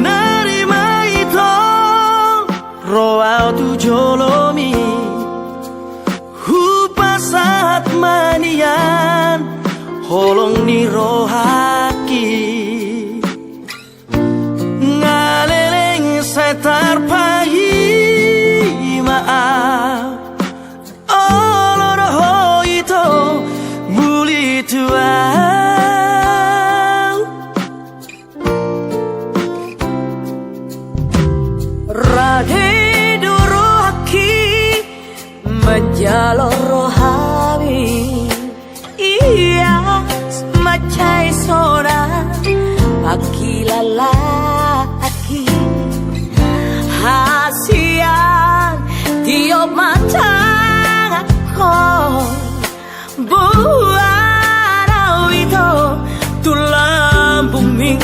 nerima itu roa tu jolomi hupasat manian holong ni rohaki ngaleleng setar pagi maaf oloroh itu muli tuan Radhe durohaki menjalo rohami iya macai sona pakilalaki hasian tiop matang aku buat itu tulang bumi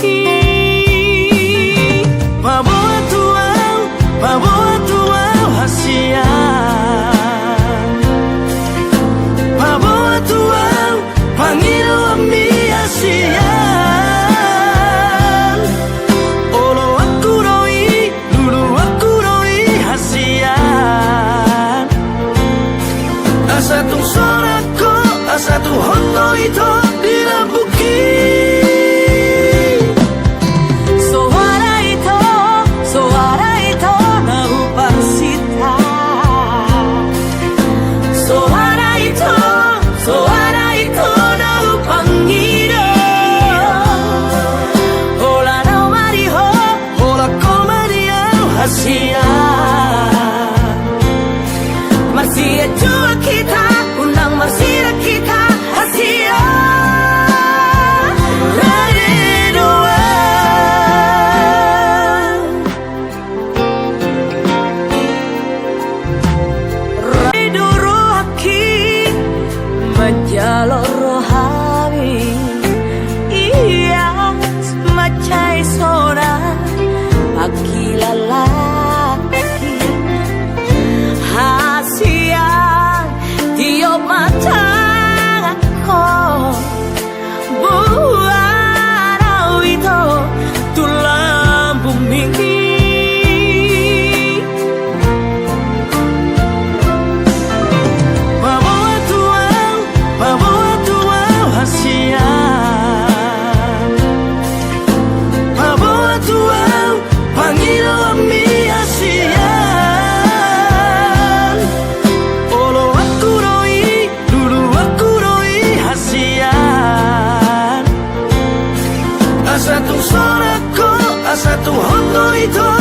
Bawa tuau hasian Bawa tuau panggil ami hasian Olo aku roi, lulu aku roi hasian Asatu sorako, asatu hoto itu dirabuki Masih jua kita, undang masih kita hasil dari dua Raidu rohaki menjalur rohami iya macai sona pakilalaki hasian tiop matang aku buat itu tulang bumi bawa tuau hasian bawa tuau panggil ami hasian olo aku roi dulu aku roi hasian asatu sorako asatu hoto itu